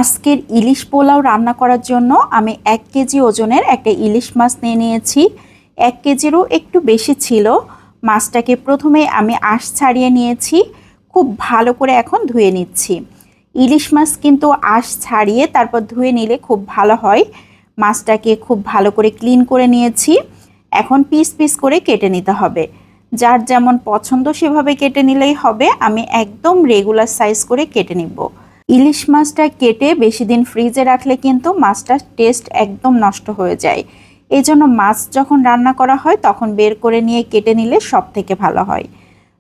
আজকের ইলিশ পোলাও রান্না করার জন্য আমি 1 কেজি ওজনের একটা ইলিশ মাছ নিয়ে নিয়েছি। 1 কেজিরও একটু বেশি ছিল। মাছটাকে প্রথমে আমি আঁশ ছাড়িয়ে নিয়েছি, খুব ভালো করে এখন ধুয়ে নিচ্ছি। ইলিশ মাছ কিন্তু আঁশ ছাড়িয়ে তারপর ধুয়ে নিলে খুব ভালো হয়। মাছটাকে খুব ভালো করে ক্লিন করে নিয়েছি। এখন পিস পিস করে কেটে নিতে হবে। যার যেমন পছন্দ সেভাবে কেটে নিলেই হবে। আমি একদম রেগুলার সাইজ করে কেটে নিব। ইলিশ মাছটা কেটে বেশি দিন ফ্রিজে রাখলে কিন্তু মাছটার টেস্ট একদম নষ্ট হয়ে যায়। এই জন্য মাছ যখন রান্না করা হয় তখন বের করে নিয়ে কেটে নিলে সব থেকে ভালো হয়।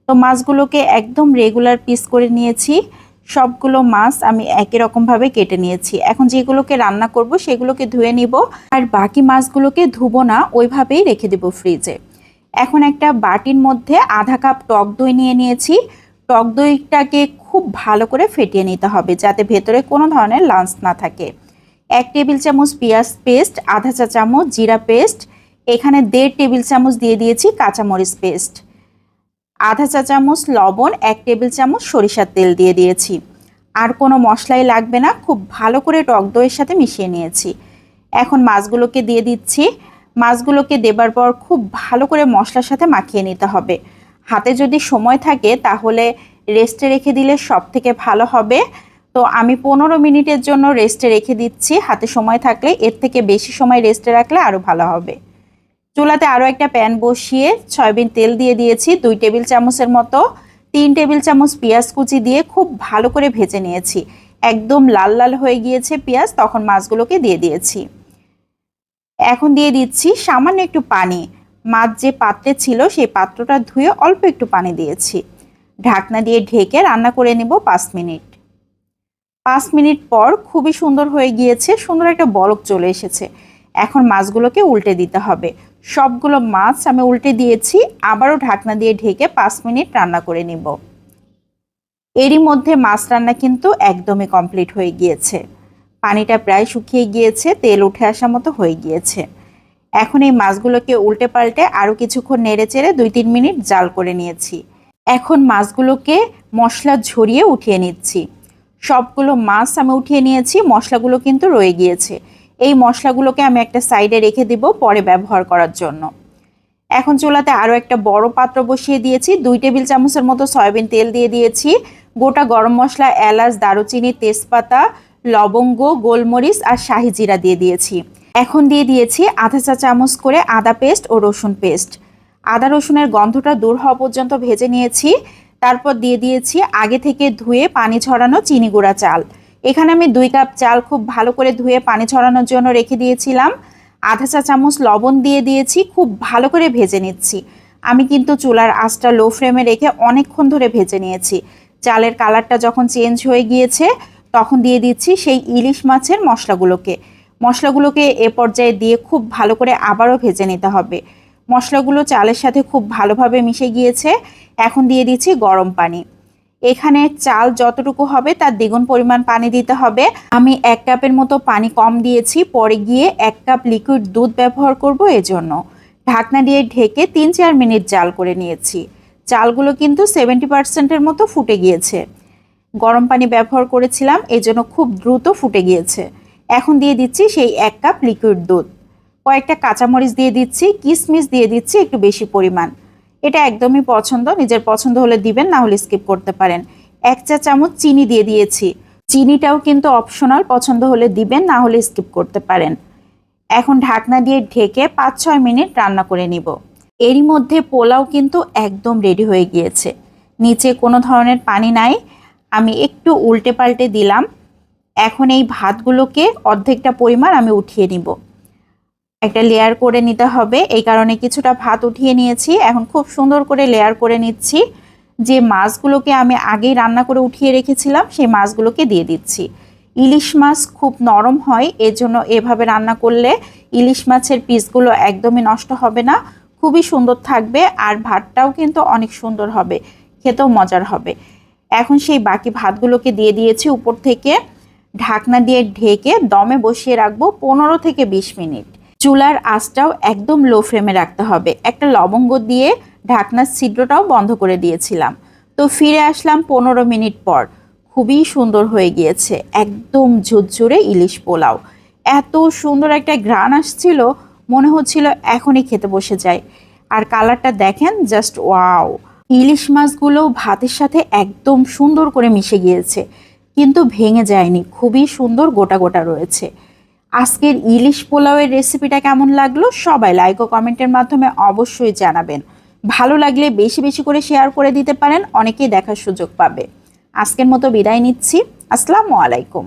তো মাছগুলোকে একদম রেগুলার পিস করে নিয়েছি। সবগুলো মাছ আমি একই রকমভাবে কেটে নিয়েছি। এখন যেগুলোকে রান্না করব সেগুলোকে ধুয়ে নিব, আর বাকি মাছগুলোকে ধুবো না, ওইভাবেই রেখে দেব ফ্রিজে। এখন একটা বাটির মধ্যে আধা কাপ টক দই নিয়ে নিয়েছি। টক দইটাকে খুব ভালো করে ফেটিয়ে নিতে হবে যাতে ভেতরে কোনো ধরনের লাঞ্চ না থাকে। 1 টেবিল চামচ পেঁয়াজ পেস্ট, আধা চা চামচ জিরা পেস্ট, এখানে 1.5 টেবিল চামচ দিয়ে দিয়েছি কাঁচামরিচ পেস্ট, আধা চা চামচ লবণ, 1 টেবিল চামচ সরিষার তেল দিয়ে দিয়েছি। আর কোনো মশলাই লাগবে না, খুব ভালো করে টক দইয়ের সাথে মিশিয়ে নিয়েছি। এখন মাছগুলোকে দিয়ে দিচ্ছি। মাছগুলোকে দেবার পর খুব ভালো করে মশলার সাথে মাখিয়ে নিতে হবে। হাতে যদি সময় থাকে তাহলে রেস্টে রেখে দিলে সব থেকে ভালো হবে। তো আমি 15 মিনিটের জন্য রেস্টে রেখে দিচ্ছি। হাতে সময় থাকলে এর থেকে বেশি সময় রেস্টে রাখলে আরও ভালো হবে। চুলাতে আরও একটা প্যান বসিয়ে সয়াবিন তেল দিয়ে দিয়েছি 2 টেবিল চামচের মতো। 3 টেবিল চামচ পেঁয়াজ কুচি দিয়ে খুব ভালো করে ভেজে নিয়েছি। একদম লাল লাল হয়ে গিয়েছে পেঁয়াজ, তখন মাছগুলোকে দিয়ে দিয়েছি। এখন দিয়ে দিচ্ছি সামান্য একটু পানি। মাছ যে পাত্রে ছিল সেই পাত্রটা ধুয়ে অল্প একটু পানি দিয়েছি। ঢাকনা দিয়ে ঢেকে রান্না করে নেব 5 মিনিট। 5 মিনিট পর খুবই সুন্দর হয়ে গিয়েছে, সুন্দর একটা বলক চলে এসেছে। এখন মাছগুলোকে উল্টে দিতে হবে। সবগুলো মাছ আমি উল্টে দিয়েছি, আবারও ঢাকনা দিয়ে ঢেকে 5 মিনিট রান্না করে নিব। এরই মধ্যে মাছ রান্না কিন্তু একদমই কমপ্লিট হয়ে গিয়েছে। পানিটা প্রায় শুকিয়ে গিয়েছে, তেল উঠে আসা মতো হয়ে গিয়েছে। এখন এই মাছগুলোকে উল্টে পাল্টে আরও কিছুক্ষণ নেড়ে চেড়ে 2-3 মিনিট জাল করে নিয়েছি। এখন মাছগুলোকে মশলা ঝরিয়ে উঠিয়ে নিচ্ছি। সবগুলো মাছ আমি উঠিয়ে নিয়েছি, মশলাগুলো কিন্তু রয়ে গিয়েছে। এই মশলাগুলোকে আমি একটা সাইডে রেখে দিব পরে ব্যবহার করার জন্য। এখন চুলাতে আরও একটা বড় পাত্র বসিয়ে দিয়েছি। 2 টেবিল চামচের মতো সয়াবিন তেল দিয়ে দিয়েছি। গোটা গরম মশলা, এলাচ, দারুচিনি, তেজপাতা, লবঙ্গ, গোলমরিচ আর শাহি জিরা দিয়ে দিয়েছি। এখন দিয়ে দিয়েছি আধা চা চামচ করে আদা পেস্ট ও রসুন পেস্ট। আদা রসুনের গন্ধটা দূর হওয়া পর্যন্ত ভেজে নিয়েছি। তারপর দিয়ে দিয়েছি আগে থেকে ধুয়ে পানি ঝরানো চিনি গুঁড়া চাল। এখানে আমি 2 কাপ চাল খুব ভালো করে ধুয়ে পানি ঝরানোর জন্য রেখে দিয়েছিলাম। আধা চা চামচ লবণ দিয়ে দিয়েছি, খুব ভালো করে ভেজে নিচ্ছি। আমি কিন্তু চুলার আঁচটা লো ফ্লেমে রেখে অনেকক্ষণ ধরে ভেজে নিয়েছি। চালের কালারটা যখন চেঞ্জ হয়ে গিয়েছে তখন দিয়ে দিচ্ছি সেই ইলিশ মাছের মশলাগুলোকে এ পর্যায়ে দিয়ে খুব ভালো করে আবারও ভেজে নিতে হবে। মশলাগুলো চালের সাথে খুব ভালোভাবে মিশে গিয়েছে। এখন দিয়ে দিচ্ছি গরম পানি। এখানে চাল যতটুকু হবে তার দ্বিগুণ পরিমাণ পানি দিতে হবে। আমি 1 কাপের মতো পানি কম দিয়েছি, পরে গিয়ে 1 কাপ লিকুইড দুধ ব্যবহার করব। এজন্য ঢাকনা দিয়ে ঢেকে 3-4 মিনিট জাল করে নিয়েছি। চালগুলো কিন্তু 70% মতো ফুটে গিয়েছে। গরম পানি ব্যবহার করেছিলাম, এজন্য খুব দ্রুত ফুটে গিয়েছে। এখন দিয়ে দিচ্ছি সেই 1 কাপ লিকুইড দুধ। কয়েকটা কাঁচামরিচ দিয়ে দিচ্ছি, কিশমিশ দিয়ে দিচ্ছি একটু বেশি পরিমাণ। এটা একদমই পছন্দ, নিজের পছন্দ হলে দিবেন, না হলে স্কিপ করতে পারেন। 1 চা চামচ চিনি দিয়ে দিয়েছি। চিনিটাও কিন্তু অপশনাল, পছন্দ হলে দিবেন, না হলে স্কিপ করতে পারেন। এখন ঢাকনা দিয়ে ঢেকে 5-6 মিনিট রান্না করে নিব। এরই মধ্যে পোলাও কিন্তু একদম রেডি হয়ে গিয়েছে। নিচে কোনো ধরনের পানি নাই। আমি একটু উল্টে পাল্টে দিলাম। এখন এই ভাতগুলোকে অর্ধেকটা পরিমাণ আমি উঠিয়ে নিব। একটা লেয়ার করে নিতে হবে, এই কারণে কিছুটা ভাত উঠিয়ে নিয়েছি। এখন খুব সুন্দর করে লেয়ার করে নিচ্ছি। যে মাছগুলোকে আমি আগেই রান্না করে উঠিয়ে রেখেছিলাম সেই মাছগুলোকে দিয়ে দিচ্ছি। ইলিশ মাছ খুব নরম হয়, এজন্য এভাবে রান্না করলে ইলিশ মাছের পিসগুলো একদমই নষ্ট হবে না, খুবই সুন্দর থাকবে। আর ভাতটাও কিন্তু অনেক সুন্দর হবে, খেতেও মজার হবে। এখন সেই বাকি ভাতগুলোকে দিয়ে দিয়েছি উপর থেকে। ঢাকনা দিয়ে ঢেকে দমে বসিয়ে রাখবো 15 থেকে 20 মিনিট। চুলার আঁচটাও একদম লো ফ্লেমে রাখতে হবে। একটা লবঙ্গ দিয়ে ঢাকনার ছিদ্রটাও বন্ধ করে দিয়েছিলাম। তো ফিরে আসলাম 15 মিনিট পর। খুবই সুন্দর হয়ে গিয়েছে, একদম ঝুরঝুরে ইলিশ পোলাও। এত সুন্দর একটা ঘ্রাণ আসছিল, মনে হচ্ছিল এখনই খেতে বসে যায়। আর কালারটা দেখেন, জাস্ট ওয়াও। ইলিশ মাছগুলো ভাতের সাথে একদম সুন্দর করে মিশে গিয়েছে, কিন্তু ভেঙে যায়নি, খুবই সুন্দর গোটা গোটা রয়েছে। আজকের ইলিশ পোলাওয়ের রেসিপিটা কেমন লাগলো সবাই লাইক ও কমেন্টের মাধ্যমে অবশ্যই জানাবেন। ভালো লাগলে বেশি বেশি করে শেয়ার করে দিতে পারেন, অনেকেই দেখার সুযোগ পাবে। আজকের মতো বিদায় নিচ্ছি। আসসালামু আলাইকুম।